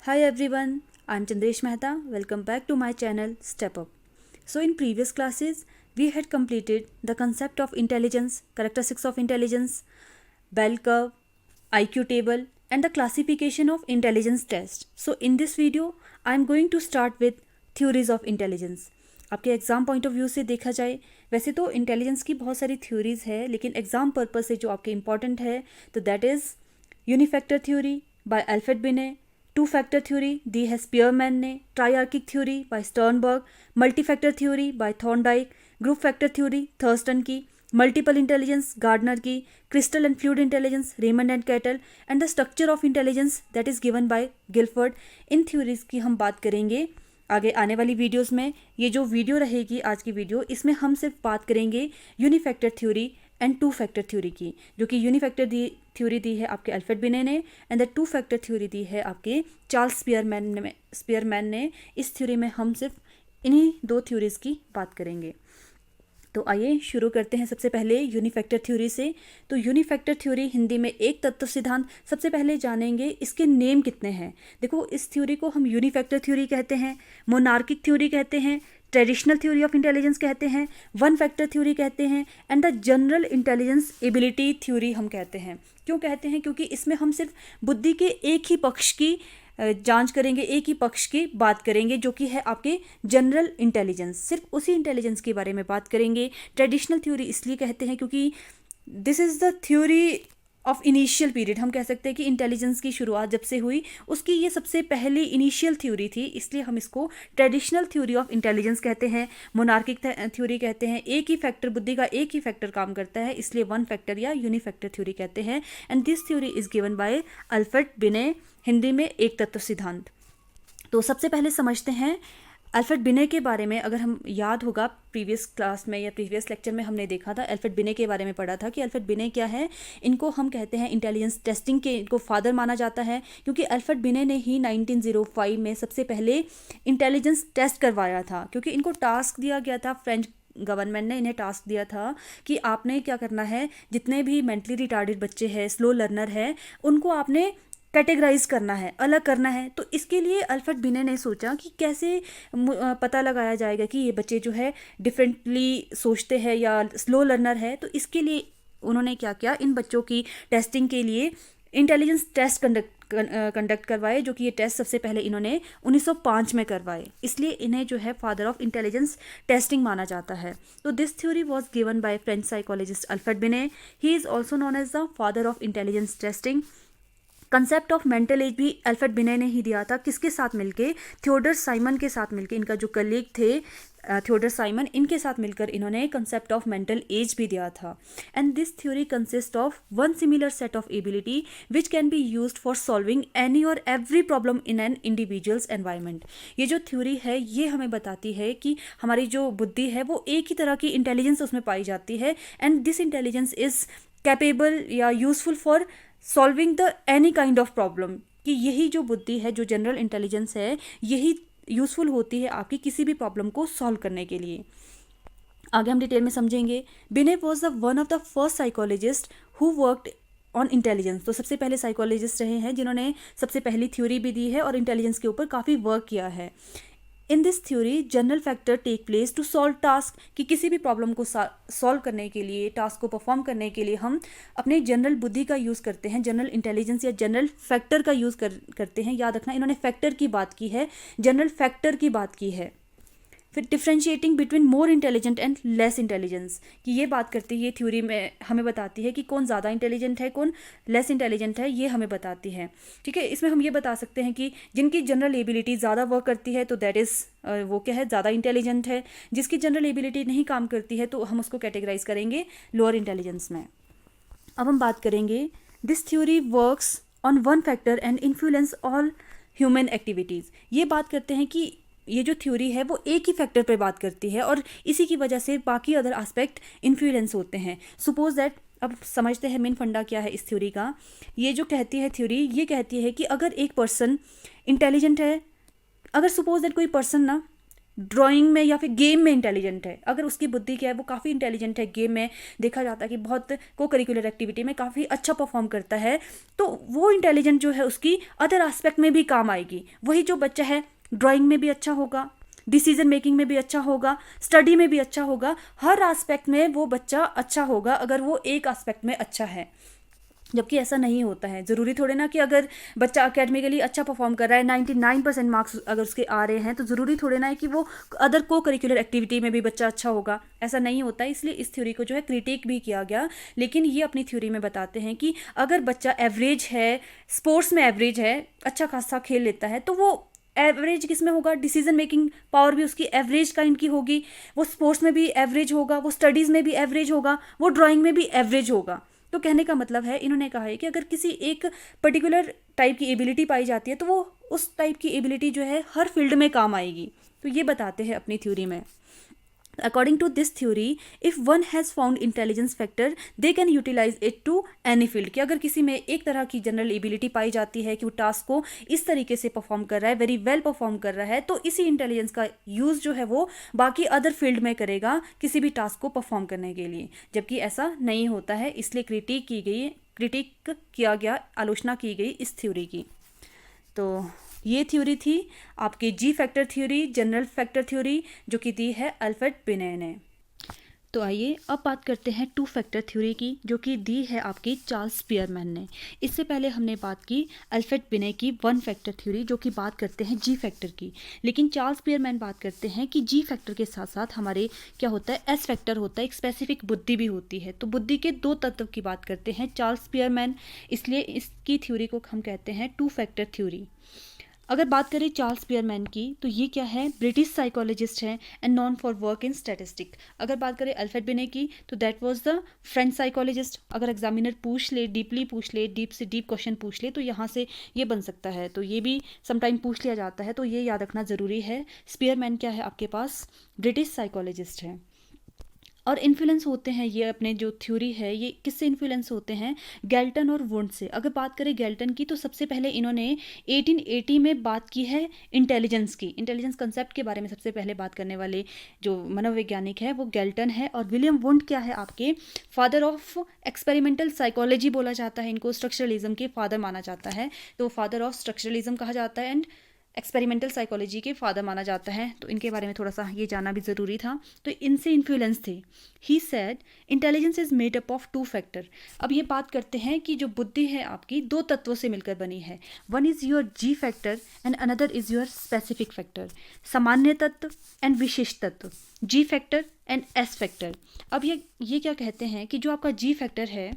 Hi everyone, I'm Chandresh Mehta. Welcome back to my channel Step Up. So in previous classes, we had completed the concept of intelligence, characteristics of intelligence, bell curve, IQ table and the classification of intelligence test. So in this video, I'm going to start with theories of intelligence. आपके exam point of view से देखा जाए वैसे तो intelligence की बहुत सारी theories है, लेकिन एग्ज़ाम पर्पज से जो आपके इंपॉर्टेंट है तो that is unifactor theory by Alfred Binet, two factor theory दी है स्पीयरमैन ने, triarchic theory by Sternberg, multi factor theory by Thorndike, group factor theory Thurstone की, मल्टीपल इंटेलिजेंस गार्डनर की, crystal and fluid intelligence Raymond and Cattell and the structure of intelligence that is given by Guilford. इन theories की हम बात करेंगे आगे आने वाली वीडियोस में। ये जो वीडियो रहेगी आज की वीडियो, इसमें हम सिर्फ बात करेंगे unifactor theory and two factor theory की, जो कि यूनिफैक्टर थ्योरी दी है आपके अल्फ्रेड बिने ने and the two factor theory दी है आपके चार्ल्स स्पीयरमैन ने। इस थ्योरी में हम सिर्फ इन्हीं दो थ्योरीज की बात करेंगे। तो आइए शुरू करते हैं सबसे पहले यूनिफैक्टर थ्योरी से। तो यूनिफैक्टर थ्योरी हिंदी में एक तत्व सिद्धांत। सबसे पहले जानेंगे इसके नेम कितने हैं। देखो, इस थ्योरी को हम यूनिफैक्टर थ्योरी कहते हैं, मोनार्किक थ्योरी कहते हैं, ट्रेडिशनल थ्योरी ऑफ इंटेलिजेंस कहते हैं, वन फैक्टर थ्योरी कहते हैं and the general intelligence ability theory हम कहते हैं। क्यों कहते हैं? क्योंकि इसमें हम सिर्फ बुद्धि के एक ही पक्ष की जांच करेंगे, एक ही पक्ष की बात करेंगे, जो कि है आपके जनरल इंटेलिजेंस। सिर्फ उसी इंटेलिजेंस के बारे में बात करेंगे। ट्रेडिशनल थ्योरी इसलिए कहते हैं क्योंकि this is the theory of initial period. हम कह सकते हैं कि इंटेलिजेंस की शुरुआत जब से हुई उसकी ये सबसे पहली इनिशियल थ्योरी थी, इसलिए हम इसको ट्रेडिशनल थ्योरी ऑफ इंटेलिजेंस कहते हैं। मोनार्किक थ्योरी कहते हैं एक ही फैक्टर, बुद्धि का एक ही फैक्टर काम करता है, इसलिए वन फैक्टर या यूनिफैक्टर थ्योरी कहते हैं। And this theory is given by Alfred बिने, हिंदी में एक तत्व सिद्धांत। तो सबसे पहले समझते हैं अल्फ्रेड बिने के बारे में। अगर हम याद होगा प्रीवियस क्लास में या प्रीवियस लेक्चर में हमने देखा था, अल्फ्रेड बिने के बारे में पढ़ा था कि अल्फ्रेड बिने क्या है। इनको हम कहते हैं इंटेलिजेंस टेस्टिंग के, इनको फादर माना जाता है, क्योंकि अल्फ्रेड बिने ने ही 1905 में सबसे पहले इंटेलिजेंस टेस्ट करवाया था। क्योंकि इनको टास्क दिया गया था, फ्रेंच गवर्नमेंट ने इन्हें टास्क दिया था कि आपने क्या करना है, जितने भी मेंटली रिटार्डेड बच्चे हैं, स्लो लर्नर है, उनको आपने कैटेगराइज करना है, अलग करना है। तो इसके लिए अल्फ्रेड बिने ने सोचा कि कैसे पता लगाया जाएगा कि ये बच्चे जो है डिफरेंटली सोचते हैं या स्लो लर्नर है। तो इसके लिए उन्होंने क्या किया, इन बच्चों की टेस्टिंग के लिए इंटेलिजेंस टेस्ट कंडक्ट करवाए, जो कि ये टेस्ट सबसे पहले इन्होंने 1905 में करवाए। इसलिए इन्हें जो है फादर ऑफ इंटेलिजेंस टेस्टिंग माना जाता है। तो this theory was given by French psychologist Alfred Binet. He is also known as the father of intelligence testing. Concept of mental age भी अल्फ्रेड बिने ने ही दिया था। किसके साथ मिलके? थियोडर साइमन के साथ मिलके। इनका जो कलीग थे थियोडर साइमन, इनके साथ मिलकर इन्होंने कंसेप्ट ऑफ मेंटल एज भी दिया था। And this theory consist of one similar set of ability which can be used for solving any और every problem in an individual's environment. ये जो थ्योरी है ये हमें बताती है कि हमारी जो बुद्धि है वो एक ही तरह की इंटेलिजेंस उसमें पाई जाती है, and this intelligence is capable या useful for solving the any kind of problem. कि यही जो बुद्धि है, जो जनरल इंटेलिजेंस है, यही यूजफुल होती है आपकी किसी भी प्रॉब्लम को सॉल्व करने के लिए। आगे हम डिटेल में समझेंगे। बिने was the one of the first psychologist who worked on intelligence. तो सबसे पहले साइकोलॉजिस्ट रहे हैं जिन्होंने सबसे पहली थ्योरी भी दी है और इंटेलिजेंस के ऊपर काफ़ी वर्क किया है। In this theory general factor take place to solve task. कि किसी भी प्रॉब्लम को सॉल्व करने के लिए, टास्क को परफॉर्म करने के लिए हम अपने जनरल बुद्धि का यूज़ करते हैं, जनरल इंटेलिजेंस या जनरल फैक्टर का यूज़ करते हैं। याद रखना, इन्होंने फैक्टर की बात की है, जनरल फैक्टर की बात की है। फिर differentiating between more intelligent and less intelligence, कि ये बात करती है, ये थ्योरी में हमें बताती है कि कौन ज़्यादा इंटेलिजेंट है, कौन लेस इंटेलिजेंट है, ये हमें बताती है। ठीक है, इसमें हम ये बता सकते हैं कि जिनकी जनरल एबिलिटी ज़्यादा वर्क करती है तो दैट इज़ वो क्या है, ज़्यादा इंटेलिजेंट है। जिसकी जनरल एबिलिटी नहीं काम करती है तो हम उसको कैटेगराइज करेंगे लोअर इंटेलिजेंस में। अब हम बात करेंगे this theory works on one factor and influence all human activities. ये बात करते हैं कि ये जो थ्योरी है वो एक ही फैक्टर पे बात करती है और इसी की वजह से बाकी अदर एस्पेक्ट इन्फ्लुएंस होते हैं। सपोज दैट, अब समझते हैं मेन फंडा क्या है इस थ्योरी का। ये जो कहती है थ्योरी, ये कहती है कि अगर एक पर्सन इंटेलिजेंट है, अगर सपोज दैट कोई पर्सन ना ड्राइंग में या फिर गेम में इंटेलिजेंट है, अगर उसकी बुद्धि क्या है वो काफ़ी इंटेलिजेंट है, गेम में देखा जाता है कि बहुत को करिकुलर एक्टिविटी में काफ़ी अच्छा परफॉर्म करता है, तो वो इंटेलिजेंट जो है उसकी अदर एस्पेक्ट में भी काम आएगी। वही जो बच्चा है ड्राइंग में भी अच्छा होगा, डिसीजन मेकिंग में भी अच्छा होगा, स्टडी में भी अच्छा होगा, हर एस्पेक्ट में वो बच्चा अच्छा होगा अगर वो एक एस्पेक्ट में अच्छा है। जबकि ऐसा नहीं होता है। ज़रूरी थोड़े ना कि अगर बच्चा अकेडमिकली अच्छा परफॉर्म कर रहा है, 99% मार्क्स अगर उसके आ रहे हैं, तो ज़रूरी थोड़े ना है कि वो अदर को करिकुलर एक्टिविटी में भी बच्चा अच्छा होगा, ऐसा नहीं होता है। इसलिए इस थ्योरी को जो है क्रिटिक भी किया गया, लेकिन ये अपनी थ्योरी में बताते हैं कि अगर बच्चा एवरेज है, स्पोर्ट्स में एवरेज है, अच्छा खासा खेल लेता है, तो वो एवरेज किस में होगा, डिसीजन मेकिंग पावर भी उसकी एवरेज काइंड की होगी, वो स्पोर्ट्स में भी एवरेज होगा, वो स्टडीज़ में भी एवरेज होगा, वो ड्राइंग में भी एवरेज होगा। तो कहने का मतलब है, इन्होंने कहा है कि अगर किसी एक पर्टिकुलर टाइप की एबिलिटी पाई जाती है तो वो उस टाइप की एबिलिटी जो है हर फील्ड में काम आएगी। तो ये बताते हैं अपनी थ्योरी में। According to this theory, if one has found intelligence factor, they can utilize it to any field। कि अगर किसी में एक तरह की जनरल एबिलिटी पाई जाती है कि वो टास्क को इस तरीके से परफॉर्म कर रहा है, वेरी वेल परफॉर्म कर रहा है, तो इसी इंटेलिजेंस का यूज़ जो है वो बाकी अदर फील्ड में करेगा किसी भी टास्क को परफॉर्म करने के लिए। जबकि ऐसा नहीं होता है, इसलिए क्रिटिक किया गया, आलोचना की गई इस थ्योरी की। तो ये थ्योरी थी आपकी जी factor theory, general factor theory, जो कि दी है अल्फ्रेड बिने ने। तो आइए अब बात करते हैं टू फैक्टर थ्योरी की, जो कि दी है आपकी चार्ल्स स्पीयरमैन ने। इससे पहले हमने बात की अल्फ्रेड बिने की वन फैक्टर थ्योरी, जो कि बात करते हैं जी फैक्टर की। लेकिन चार्ल्स स्पीयरमैन बात करते हैं कि जी फैक्टर के साथ साथ हमारे क्या होता है, एस फैक्टर होता है, एक स्पेसिफिक बुद्धि भी होती है। तो बुद्धि के दो तत्व की बात करते हैं चार्ल्स स्पीयरमैन, इसलिए इसकी थ्योरी को हम कहते हैं टू फैक्टर थ्योरी। अगर बात करें चार्ल्स स्पीयरमैन की, तो ये क्या है, ब्रिटिश साइकोलॉजिस्ट हैं and non for work in statistic. अगर बात करें अल्फ्रेड बिने की, तो that was the French psychologist. अगर एग्जामिनर पूछ ले, डीपली पूछ ले, डीप से डीप क्वेश्चन पूछ ले, तो यहाँ से ये बन सकता है। तो ये भी समटाइम पूछ लिया जाता है, तो ये याद रखना ज़रूरी है। स्पीयरमैन क्या है आपके पास, ब्रिटिश साइकोलॉजिस्ट है। और इन्फ्लुएंस होते हैं ये अपने जो थ्योरी है, ये किससे इन्फ्लुएंस होते हैं, गैल्टन और वुंड से। अगर बात करें गैल्टन की, तो सबसे पहले इन्होंने 1880 में बात की है इंटेलिजेंस की। इंटेलिजेंस कंसेप्ट के बारे में सबसे पहले बात करने वाले जो मनोवैज्ञानिक है वो गैल्टन है। और विलियम वुंड क्या है आपके, फादर ऑफ एक्सपेरिमेंटल साइकोलॉजी बोला जाता है इनको, स्ट्रक्चरलिज्म के फादर माना जाता है। तो फादर ऑफ स्ट्रक्चरलिज्म कहा जाता है एंड एक्सपेरिमेंटल साइकोलॉजी के फादर माना जाता है। तो इनके बारे में थोड़ा सा ये जानना भी ज़रूरी था। तो इनसे इन्फ्लुएंस थे। He said intelligence is made up of two factor. अब ये बात करते हैं कि जो बुद्धि है आपकी दो तत्वों से मिलकर बनी है। One is your ji factor and another is your specific factor. सामान्य तत्व एंड विशिष्ट तत्व, जी फैक्टर एंड एस फैक्टर। अब ये क्या कहते हैं कि जो आपका जी फैक्टर है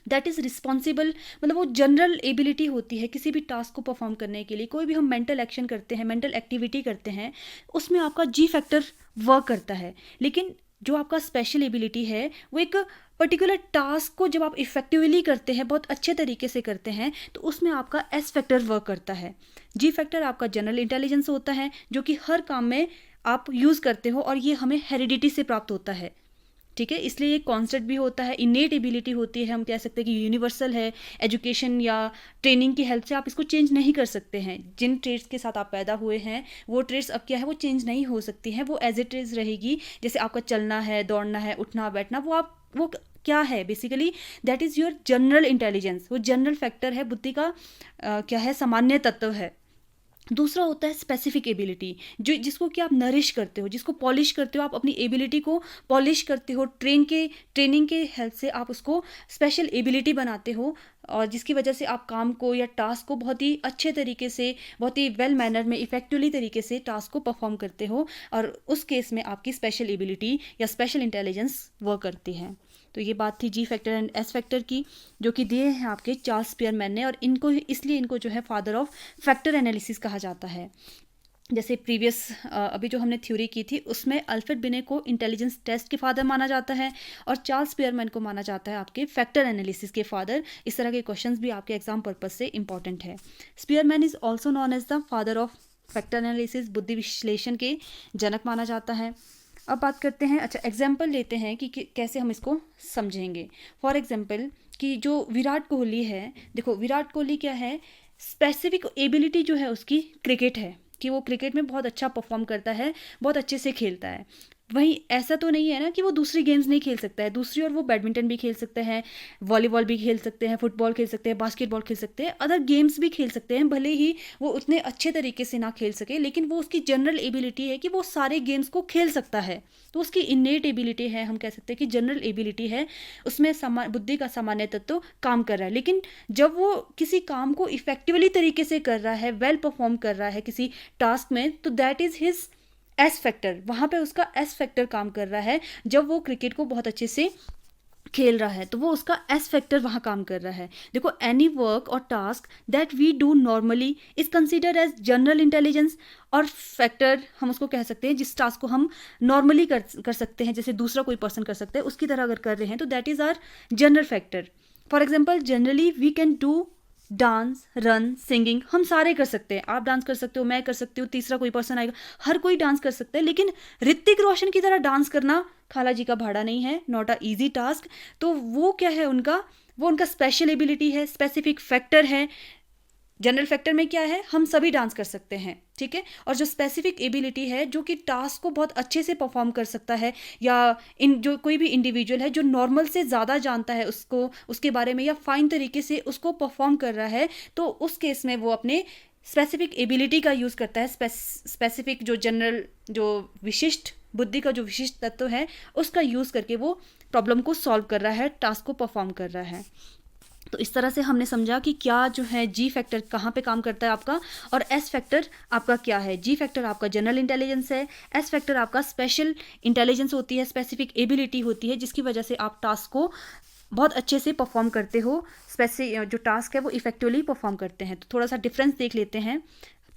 दैट इज़ रिस्पॉन्सिबल, मतलब वो जनरल एबिलिटी होती है किसी भी टास्क को परफॉर्म करने के लिए। कोई भी हम मेंटल एक्शन करते हैं, मेंटल एक्टिविटी करते हैं, उसमें आपका जी फैक्टर वर्क करता है। लेकिन जो आपका स्पेशल एबिलिटी है वो एक पर्टिकुलर टास्क को जब आप इफेक्टिवली करते हैं, बहुत अच्छे तरीके से करते हैं, तो उसमें आपका एस फैक्टर वर्क करता है। जी फैक्टर आपका जनरल इंटेलिजेंस होता है, जो कि हर काम में आप यूज़ करते हो, और ये हमें हेरिडिटी से प्राप्त होता है। ठीक है, इसलिए ये कॉन्सेप्ट भी होता है, इनेट एबिलिटी होती है, हम कह सकते हैं कि यूनिवर्सल है। एजुकेशन या ट्रेनिंग की हेल्प से आप इसको चेंज नहीं कर सकते हैं। जिन ट्रेड्स के साथ आप पैदा हुए हैं वो ट्रेड्स अब क्या है, वो चेंज नहीं हो सकती हैं, वो एज इट इज़ रहेगी। जैसे आपका चलना है, दौड़ना है, उठना बैठना, वो क्या है basically, that is your general intelligence. वो जनरल फैक्टर है, बुद्धि का क्या है, सामान्य तत्व है। दूसरा होता है स्पेसिफिक एबिलिटी, जिसको कि आप नरिश करते हो, जिसको पॉलिश करते हो, आप अपनी एबिलिटी को पॉलिश करते हो, ट्रेनिंग के हेल्प से आप उसको स्पेशल एबिलिटी बनाते हो, और जिसकी वजह से आप काम को या टास्क को बहुत ही अच्छे तरीके से, बहुत ही वेल मैनर में, इफेक्टिवली तरीके से टास्क को परफॉर्म करते हो, और उस केस में आपकी स्पेशल एबिलिटी या स्पेशल इंटेलिजेंस वर्क करती है। तो ये बात थी जी फैक्टर एंड एस फैक्टर की, जो कि दिए हैं आपके चार्ल्स स्पीयरमैन ने, और इसलिए इनको जो है फादर ऑफ फैक्टर एनालिसिस कहा जाता है। जैसे प्रीवियस अभी जो हमने थ्योरी की थी उसमें अल्फ्रेड बिने को इंटेलिजेंस टेस्ट के फादर माना जाता है, और चार्ल्स स्पीयरमैन को माना जाता है आपके फैक्टर एनालिसिस के फादर। इस तरह के क्वेश्चंस भी आपके एग्जाम पर्पज से इंपॉर्टेंट है। Spearman is also known as the father of factor analysis, बुद्धि विश्लेषण के जनक माना जाता है। अब बात करते हैं, अच्छा एग्जाम्पल लेते हैं कि कैसे हम इसको समझेंगे। फॉर एग्जाम्पल कि जो विराट कोहली है, देखो विराट कोहली क्या है, स्पेसिफिक एबिलिटी जो है उसकी क्रिकेट है, कि वो क्रिकेट में बहुत अच्छा परफॉर्म करता है, बहुत अच्छे से खेलता है। वहीं ऐसा तो नहीं है ना कि वो दूसरी गेम्स नहीं खेल सकता है, दूसरी ओर वो बैडमिंटन भी खेल सकते हैं, वॉलीबॉल भी खेल सकते हैं, फुटबॉल खेल सकते हैं, बास्केटबॉल खेल सकते हैं, अदर गेम्स भी खेल सकते हैं। भले ही वो उतने अच्छे तरीके से ना खेल सके, लेकिन वो उसकी जनरल एबिलिटी है कि वो सारे गेम्स को खेल सकता है। तो उसकी इन्नेट एबिलिटी है, हम कह सकते हैं कि जनरल एबिलिटी है, उसमें बुद्धि का सामान्य तत्व काम कर रहा है। लेकिन जब वो किसी काम को इफेक्टिवली तरीके से कर रहा है, वेल परफॉर्म कर रहा है किसी टास्क में, तो that is his ass factor, वहाँ पे उसका एस फैक्टर काम कर रहा है। जब वो क्रिकेट को बहुत अच्छे से खेल रहा है तो वो उसका एस फैक्टर वहाँ काम कर रहा है। देखो, एनी वर्क और task that we do normally is consider as general intelligence, और फैक्टर हम उसको कह सकते हैं जिस टास्क को हम नॉर्मली कर सकते हैं, जैसे दूसरा कोई पर्सन कर सकते हैं, उसकी तरह अगर कर रहे हैं तो that is our general factor. For example, generally we can do dance, run, singing, हम सारे कर सकते हैं। आप डांस कर सकते हो, मैं कर सकती हूँ, तीसरा कोई पर्सन आएगा, हर कोई डांस कर सकता है। लेकिन ऋतिक रोशन की तरह डांस करना खाला जी का भाड़ा नहीं है, नॉट अ इजी टास्क। तो वो क्या है उनका, वो उनका स्पेशल एबिलिटी है, स्पेसिफिक फैक्टर है। जनरल फैक्टर में क्या है, हम सभी डांस कर सकते हैं, ठीक है। और जो स्पेसिफिक एबिलिटी है जो कि टास्क को बहुत अच्छे से परफॉर्म कर सकता है, या जो कोई भी इंडिविजुअल है जो नॉर्मल से ज़्यादा जानता है उसको, उसके बारे में, या फाइन तरीके से उसको परफॉर्म कर रहा है, तो उस केस में वो अपने स्पेसिफिक एबिलिटी का यूज़ करता है। स्पेसिफिक जो जनरल, जो विशिष्ट बुद्धि का जो विशिष्ट तत्व है, उसका यूज़ करके वो प्रॉब्लम को सॉल्व कर रहा है, टास्क को परफॉर्म कर रहा है। तो इस तरह से हमने समझा कि क्या जो है जी फैक्टर कहाँ पे काम करता है आपका, और एस फैक्टर आपका क्या है। जी फैक्टर आपका जनरल इंटेलिजेंस है, एस फैक्टर आपका स्पेशल इंटेलिजेंस होती है, स्पेसिफिक एबिलिटी होती है, जिसकी वजह से आप टास्क को बहुत अच्छे से परफॉर्म करते हो, जो टास्क है वो इफेक्टिवली परफॉर्म करते हैं। तो थोड़ा सा डिफरेंस देख लेते हैं।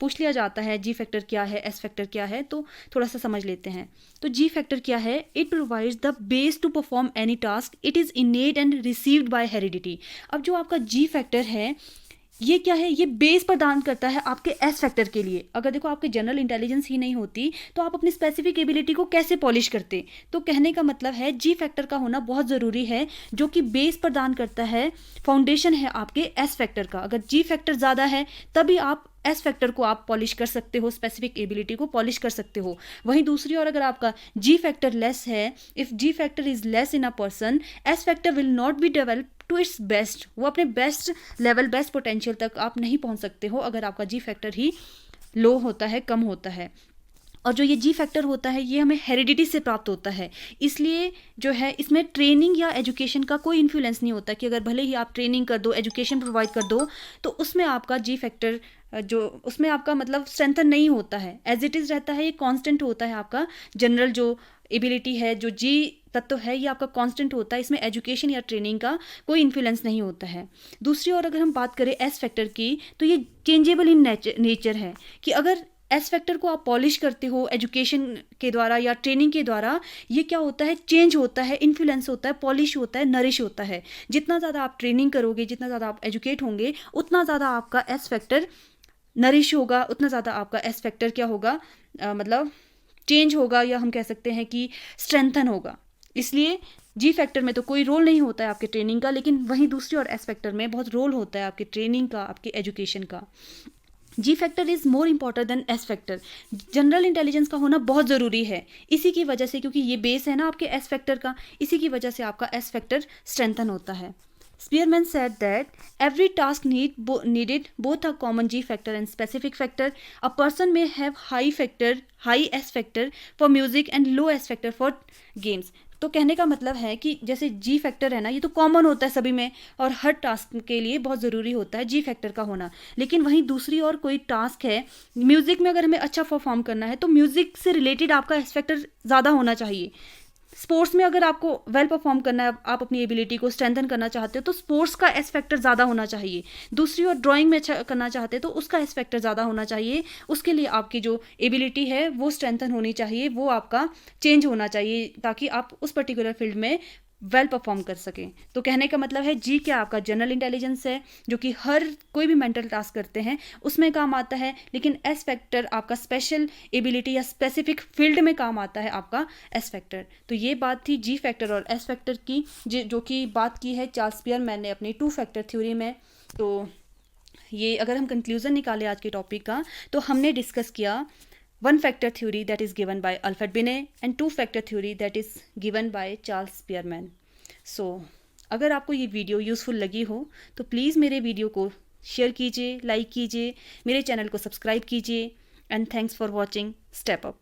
पूछ लिया जाता है जी फैक्टर क्या है, एस फैक्टर क्या है, तो थोड़ा सा समझ लेते हैं। तो जी फैक्टर क्या है, it provides the base to perform any task, it is innate and received by heredity. अब जो आपका जी फैक्टर है ये क्या है, ये बेस प्रदान करता है आपके एस फैक्टर के लिए। अगर देखो आपके जनरल इंटेलिजेंस ही नहीं होती तो आप अपनी स्पेसिफिक एबिलिटी को कैसे पॉलिश करते। तो कहने का मतलब है जी फैक्टर का होना बहुत ज़रूरी है, जो कि बेस प्रदान करता है, फाउंडेशन है आपके एस फैक्टर का। अगर जी फैक्टर ज़्यादा है तभी आप एस फैक्टर को आप पॉलिश कर सकते हो, स्पेसिफिक एबिलिटी को पॉलिश कर सकते हो। वहीं दूसरी ओर अगर आपका जी फैक्टर लेस है, if G factor is less in a person, S factor will not be develop to its best. वो अपने बेस्ट लेवल, बेस्ट पोटेंशियल तक आप नहीं पहुंच सकते हो अगर आपका जी फैक्टर ही लो होता है, कम होता है। और जो ये जी फैक्टर होता है ये हमें हेरिडिटी से प्राप्त होता है, इसलिए जो है इसमें ट्रेनिंग या एजुकेशन का कोई इन्फ्लुएंस नहीं होता कि अगर भले ही आप ट्रेनिंग कर दो, एजुकेशन प्रोवाइड कर दो, तो उसमें आपका जी फैक्टर जो उसमें आपका मतलब स्ट्रेंथन नहीं होता है, एज इट इज़ रहता है, ये कांस्टेंट होता है। आपका जनरल जो एबिलिटी है, जो जी तत्व है, ये आपका कांस्टेंट होता है, इसमें एजुकेशन या ट्रेनिंग का कोई इन्फ्लुएंस नहीं होता है। दूसरी ओर अगर हम बात करें एस फैक्टर की, तो ये चेंजेबल इन नेचर है, कि अगर एस फैक्टर को आप पॉलिश करते हो एजुकेशन के द्वारा या ट्रेनिंग के द्वारा, ये क्या होता है, चेंज होता है, इन्फ्लुएंस होता है, पॉलिश होता है, नरिश होता है। जितना ज़्यादा आप ट्रेनिंग करोगे, जितना ज़्यादा आप एजुकेट होंगे, उतना ज़्यादा आपका एस फैक्टर नरिश होगा, उतना ज़्यादा आपका एस फैक्टर क्या होगा, मतलब चेंज होगा, या हम कह सकते हैं कि स्ट्रेंथन होगा। इसलिए जी फैक्टर में तो कोई रोल नहीं होता है आपके ट्रेनिंग का, लेकिन वहीं दूसरी ओर एस फैक्टर में बहुत रोल होता है आपके ट्रेनिंग का, आपके एजुकेशन का। जी factor is more important than S factor. General intelligence का होना बहुत ज़रूरी है, इसी की वजह से, क्योंकि ये बेस है ना आपके एस फैक्टर का, इसी की वजह से आपका एस फैक्टर स्ट्रेंथन होता है। Spearman said that every task needed both a common G factor and specific factor. A person may have high S factor for music and low S factor for games. तो कहने का मतलब है कि जैसे जी factor है ना, ये तो कॉमन होता है सभी में, और हर टास्क के लिए बहुत ज़रूरी होता है जी फैक्टर का होना। लेकिन वहीं दूसरी ओर कोई टास्क है, म्यूज़िक में अगर हमें अच्छा परफॉर्म करना है तो म्यूज़िक से रिलेटेड आपका एस फैक्टर ज़्यादा होना चाहिए। स्पोर्ट्स में अगर आपको वेल परफॉर्म करना है, आप अपनी एबिलिटी को स्ट्रेंथन करना चाहते हो, तो स्पोर्ट्स का एस फैक्टर ज़्यादा होना चाहिए। दूसरी ओर ड्राइंग में अच्छा करना चाहते हो तो उसका एस फैक्टर ज़्यादा होना चाहिए। उसके लिए आपकी जो एबिलिटी है वो स्ट्रेंथन होनी चाहिए, वो आपका चेंज होना चाहिए, ताकि आप उस पर्टिकुलर फील्ड में वेल परफॉर्म कर सकें। तो कहने का मतलब है जी क्या आपका जनरल इंटेलिजेंस है, जो कि हर कोई भी मेंटल टास्क करते हैं उसमें काम आता है, लेकिन एस फैक्टर आपका स्पेशल एबिलिटी या स्पेसिफिक फील्ड में काम आता है आपका एस फैक्टर। तो ये बात थी जी फैक्टर और एस फैक्टर की, जो कि बात की है चार्ल्स स्पीयरमैन ने अपनी टू फैक्टर थ्योरी में। तो ये अगर हम कंक्लूज़न निकाले आज के टॉपिक का, तो हमने डिस्कस किया 1 factor theory that is given by Alfred Binet and 2 factor theory that is given by Charles Spearman. So अगर आपको ये वीडियो यूज़फुल लगी हो तो प्लीज़ मेरे वीडियो को शेयर कीजिए, लाइक कीजिए, मेरे चैनल को सब्सक्राइब कीजिए and thanks for watching step up.